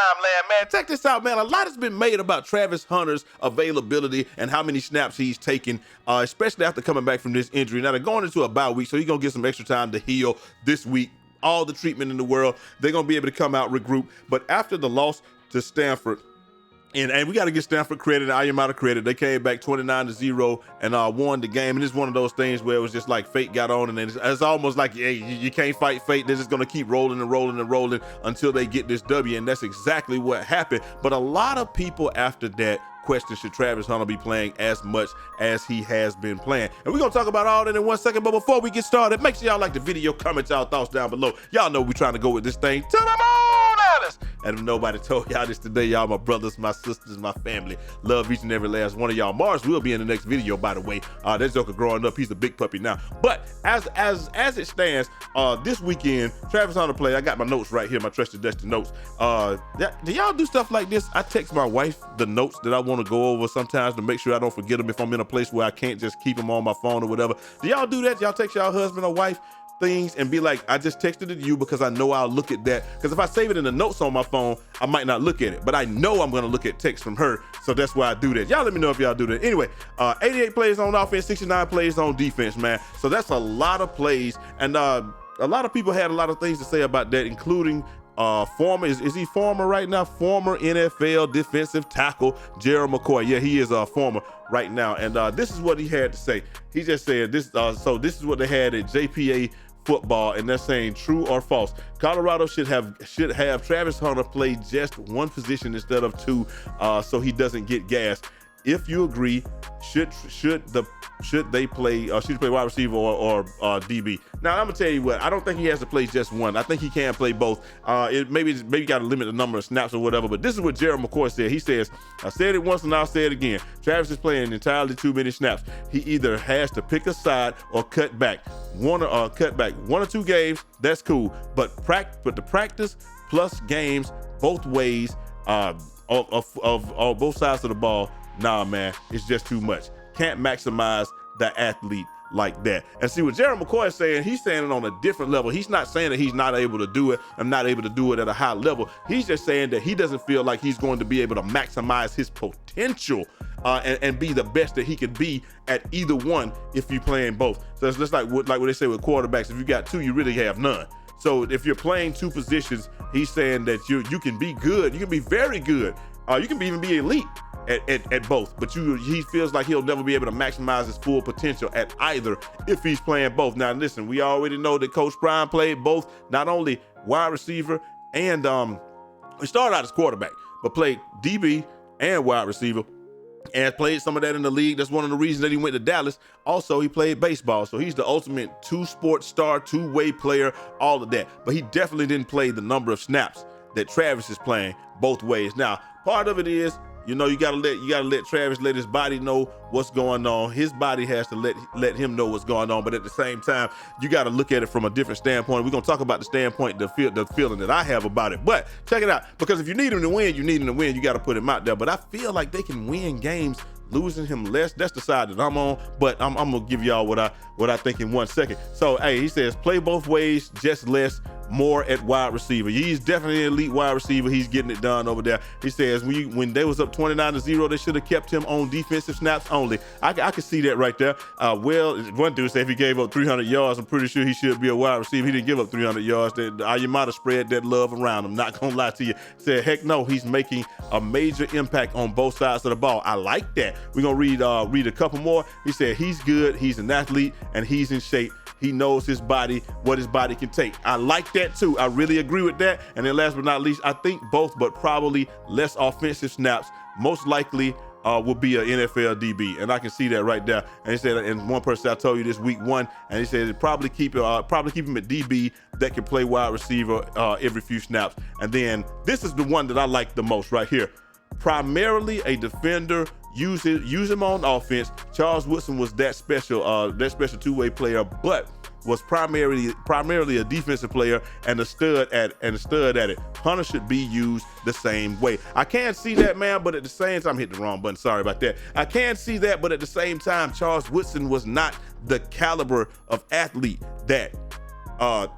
Prime Land, man. Check this out, man. A lot has been made about Travis Hunter's availability and how many snaps he's taken, especially after coming back from this injury. Now, they're going into a bye week, so he's going to get some extra time to heal this week. All the treatment in the world. They're going to be able to come out, regroup. But after the loss to Stanford, and we got to give Stanford credit, Ayamata credit. They came back 29-0 and won the game. And it's one of those things where it was just like fate got on, and then it's almost like, hey, you can't fight fate. They're just going to keep rolling and rolling and rolling until they get this W. And that's exactly what happened. But a lot of people after that question, should Travis Hunter be playing as much as he has been playing? And we're going to talk about all that in 1 second. But before we get started, make sure y'all like the video, comment y'all thoughts down below. Y'all know we're trying to go with this thing to the moon, Alice. And if nobody told y'all this today, y'all my brothers, my sisters, my family. Love each and every last one of y'all. Mars will be in the next video, by the way. That joker growing up, he's a big puppy now. But as it stands, this weekend, Travis Hunter play. I got my notes right here, my trusted dusty notes. Do y'all do stuff like this? I text my wife the notes that I want to go over sometimes to make sure I don't forget them if I'm in a place where I can't just keep them on my phone or whatever. Do y'all do that? Y'all text y'all husband or wife things and be like, I just texted it to you because I know I'll look at that. Because if I save it in the notes on my phone, I might not look at it, but I know I'm going to look at text from her. So that's why I do that. Y'all let me know if y'all do that. Anyway, 88 plays on offense, 69 plays on defense, man. So that's a lot of plays. And a lot of people had a lot of things to say about that, including former, is he former right now? Former NFL defensive tackle, Gerald McCoy. Yeah, he is a former right now. And this is what he had to say. He just said this, so this is what they had at JPA football, and they're saying true or false. Colorado should have Travis Hunter play just one position instead of two, so he doesn't get gas. If you agree, should they play wide receiver or DB? Now I'm gonna tell you what, I don't think he has to play just one. I think he can play both. Maybe got to limit the number of snaps or whatever. But this is what Gerald McCoy said. He says, I said it once and I'll say it again. Travis is playing entirely too many snaps. He either has to pick a side or cut back. One or two games, that's cool. But the practice plus games both ways of both sides of the ball. Nah, man, it's just too much. Can't maximize the athlete like that. And see what Gerald McCoy is saying, he's saying it on a different level. He's not saying that he's not able to do it and not able to do it at a high level. He's just saying that he doesn't feel like he's going to be able to maximize his potential and be the best that he could be at either one if you're playing both. So it's just like what they say with quarterbacks. If you got two, you really have none. So if you're playing two positions, he's saying that you can be good. You can be very good. You can even be elite at both, but he feels like he'll never be able to maximize his full potential at either if he's playing both. Now listen, we already know that Coach Prime played both, not only wide receiver and he started out as quarterback, but played DB and wide receiver and played some of that in the league. That's one of the reasons that he went to Dallas. Also, he played baseball, so he's the ultimate two-sport star, two-way player, all of that. But he definitely didn't play the number of snaps that Travis is playing both ways. Now, part of it is, you know, you gotta let Travis let his body know what's going on. His body has to let him know what's going on. But at the same time, you got to look at it from a different standpoint. We're gonna talk about the standpoint, the feeling that I have about it. But check it out, because if you need him to win, you got to put him out there. But I feel like they can win games losing him less. That's the side that I'm on. But I'm gonna give y'all what I think in 1 second. So hey, he says play both ways, just less, more at wide receiver. He's definitely an elite wide receiver. He's getting it done over there. He says when they was up 29-0, they should have kept him on defensive snaps only. I can see that right there. Well, one dude said if he gave up 300 yards, I'm pretty sure he should be a wide receiver. He didn't give up 300 yards. You might have spread that love around him. Not gonna lie to you. Said heck no, he's making a major impact on both sides of the ball. I like that. We're gonna read a couple more. He said he's good, he's an athlete, and he's in shape. He knows his body, what his body can take. I like that too. I really agree with that. And then last but not least, I think both, but probably less offensive snaps, most likely will be an NFL DB. And I can see that right there. And he said, and one person I told you this week 1, and he said probably keep him at DB that can play wide receiver every few snaps. And then this is the one that I like the most right here. Primarily a defender, use him on offense. Charles Woodson was that special two-way player, but was primarily a defensive player and a stud at it. Hunter should be used the same way. I can't see that, man, but at the same time, I'm hitting the wrong button. Sorry about that. I can't see that, but at the same time, Charles Woodson was not the caliber of athlete that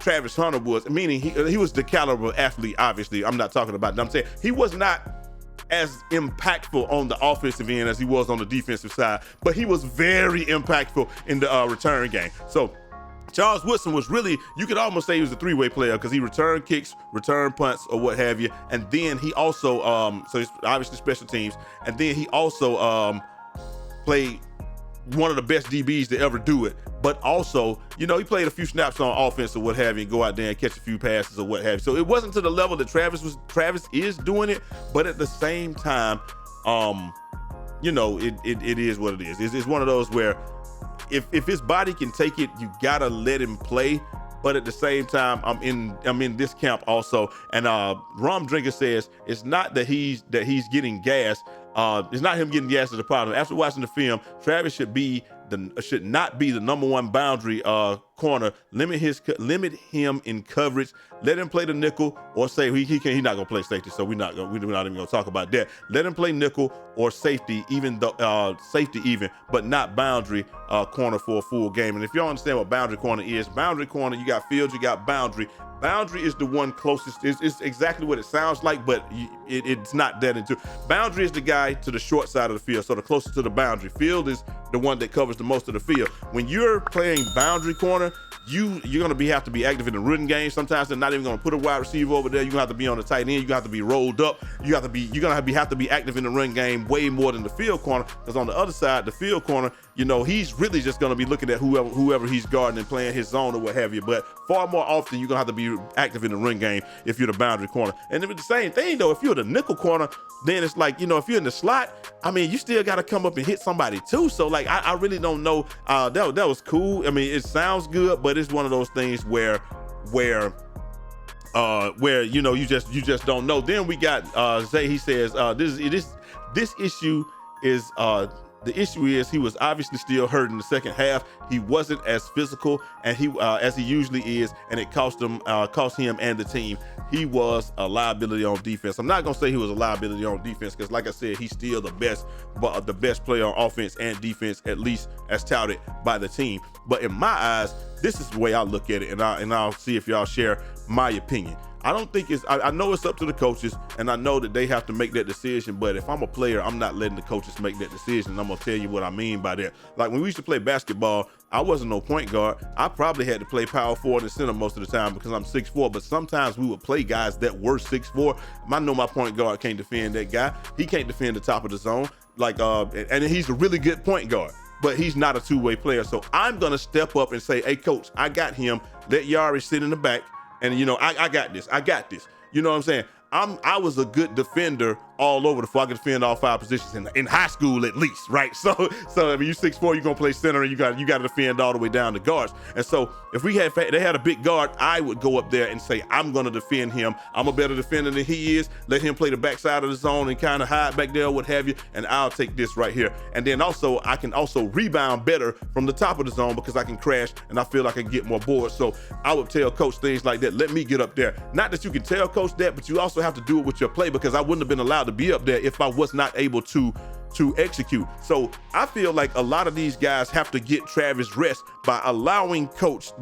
Travis Hunter was, meaning he was the caliber of athlete, obviously. I'm not talking about, I'm saying he was not as impactful on the offensive end as he was on the defensive side, but he was very impactful in the return game. So Charles Woodson was really, you could almost say he was a three-way player because he returned kicks, returned punts, or what have you. And then he also, so he's obviously special teams, and then he also played one of the best DBs to ever do it. But also, he played a few snaps on offense or what have you, and go out there and catch a few passes or what have you. So it wasn't to the level that Travis is doing it, but at the same time, it is what it is. It's one of those where if his body can take it, you gotta let him play. But at the same time, I'm in this camp also. And Rum Drinker says it's not that he's getting gas. It's not him getting gas as the problem. After watching the film, Travis should not be the number one boundary corner. Limit him in coverage. Let him play the nickel, or say he's not gonna play safety. So we're not even gonna talk about that. Let him play nickel or safety, but not boundary corner for a full game. And if you don't understand what boundary corner is, boundary corner, you got field, you got boundary. Boundary is the one closest. It's exactly what it sounds like, but it's not that into. Boundary is the guy to the short side of the field, so the closest to the boundary. Field is the one that covers the most of the field. When you're playing boundary corner, you're gonna have to be active in the running game. Sometimes they're not even gonna put a wide receiver over there. You're gonna have to be on the tight end. You're gonna have to be rolled up. You're gonna have to be active in the run game way more than the field corner. Because on the other side, the field corner, he's really just gonna be looking at whoever he's guarding and playing his zone or what have you. But far more often, you're gonna have to be active in the run game if you're the boundary corner. And it's the same thing though. If you're the nickel corner, then it's like, if you're in the slot, you still gotta come up and hit somebody too. So like, I really don't know. That was cool. It sounds good, but it's one of those things where you just don't know. Then we got Zay. He says this issue is the issue is he was obviously still hurt in the second half. He wasn't as physical and as he usually is, and it cost him and the team. He was a liability on defense. I'm not gonna say he was a liability on defense because, like I said, he's still the best player on offense and defense, at least as touted by the team. But in my eyes, this is the way I look at it, and I'll see if y'all share my opinion. I don't think I know it's up to the coaches, and I know that they have to make that decision, but if I'm a player, I'm not letting the coaches make that decision. And I'm gonna tell you what I mean by that. Like when we used to play basketball, I wasn't no point guard. I probably had to play power forward and center most of the time because I'm 6'4", but sometimes we would play guys that were 6'4". I know my point guard can't defend that guy. He can't defend the top of the zone. And he's a really good point guard, but he's not a two-way player. So I'm gonna step up and say, hey coach, I got him. Let Yari sit in the back. And I got this. You know what I'm saying? I was a good defender all over the floor. I could defend all 5 positions in high school at least, right? So you're 6'4", you're gonna play center, and you got to defend all the way down to guards. And so if they had a big guard, I would go up there and say, I'm gonna defend him. I'm a better defender than he is. Let him play the backside of the zone and kind of hide back there, what have you, and I'll take this right here. And then also I can also rebound better from the top of the zone because I can crash and I feel like I can get more boards. So I would tell coach things like that. Let me get up there. Not that you can tell coach that, but you also have to do it with your play, because I wouldn't have been allowed to be up there if I was not able to execute. So I feel like a lot of these guys have to get Travis rest by letting coach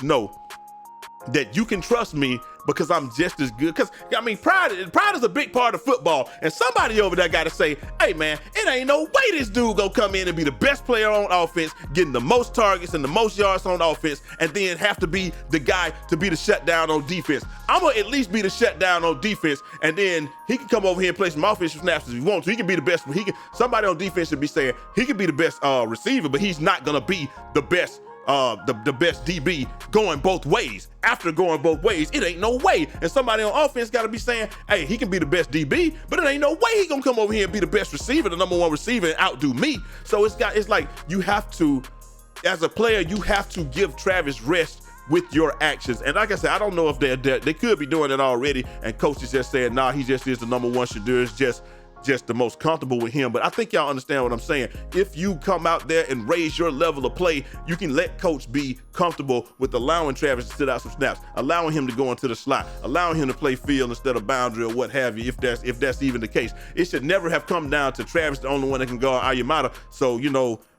know that you can trust me because I'm just as good. Because pride is a big part of football, and somebody over there got to say, hey man, it ain't no way this dude gonna come in and be the best player on offense, getting the most targets and the most yards on offense, and then have to be the guy to be the shutdown on defense. I'm gonna at least be the shutdown on defense, and then he can come over here and play some offensive snaps if he wants to. He can be the best. Somebody on defense should be saying he can be the best receiver, but he's not gonna be the best the best DB going both ways. After going both ways, it ain't no way. And somebody on offense got to be saying, hey, he can be the best DB, but it ain't no way he gonna come over here and be the best receiver, the number one receiver, and outdo me. So it's like you have to, as a player, you have to give Travis rest with your actions. And like I said, I don't know if they could be doing it already, and coach is just saying, nah, he just is the number one. Shedeur is just the most comfortable with him. But I think y'all understand what I'm saying. If you come out there and raise your level of play, you can let coach be comfortable with allowing Travis to sit out some snaps, allowing him to go into the slot, allowing him to play field instead of boundary or what have you, if that's even the case. It should never have come down to Travis, the only one that can guard Ayamata. So,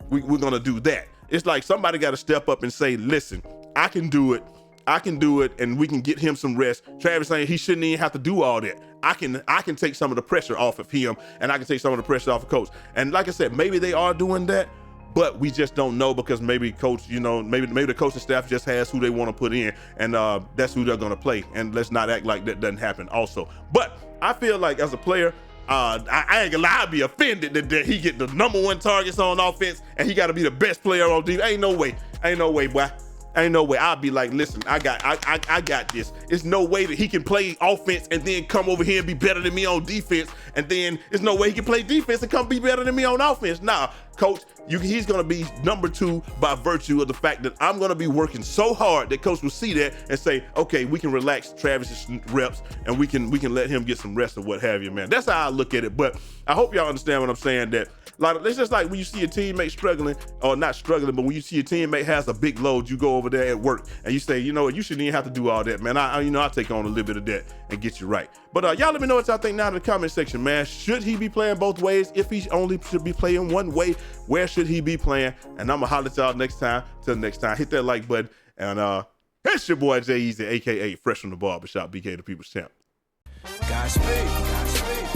we're gonna do that. It's like somebody got to step up and say, listen, I can do it. I can do it and we can get him some rest. Travis saying he shouldn't even have to do all that. I can take some of the pressure off of him, and I can take some of the pressure off of coach. And like I said, maybe they are doing that, but we just don't know, because maybe coach, maybe the coaching staff just has who they want to put in, and that's who they're going to play. And let's not act like that doesn't happen also. But I feel like as a player, I ain't gonna lie, I'd be offended that he get the #1 targets on offense and he got to be the best player on defense. Ain't no way, boy. Ain't no way. I'd be like, listen, I got this. There's no way that he can play offense and then come over here and be better than me on defense. And then there's no way he can play defense and come be better than me on offense. Nah, coach, he's going to be #2 by virtue of the fact that I'm going to be working so hard that coach will see that and say, okay, we can relax Travis's reps and we can let him get some rest or what have you, man. That's how I look at it. But I hope y'all understand what I'm saying, that it's just like when you see a teammate struggling, or not struggling, but when you see a teammate has a big load, you go over there at work and you say, you know what, you shouldn't even have to do all that, man. I'll take on a little bit of that and get you right. But y'all let me know what y'all think down in the comment section, man. Should he be playing both ways? If he only should be playing one way, where should he be playing? And I'm gonna holler at y'all next time. Till next time, hit that like button. And it's your boy Jay Easy, aka Fresh from the Barbershop, BK the People's Champ. Godspeed.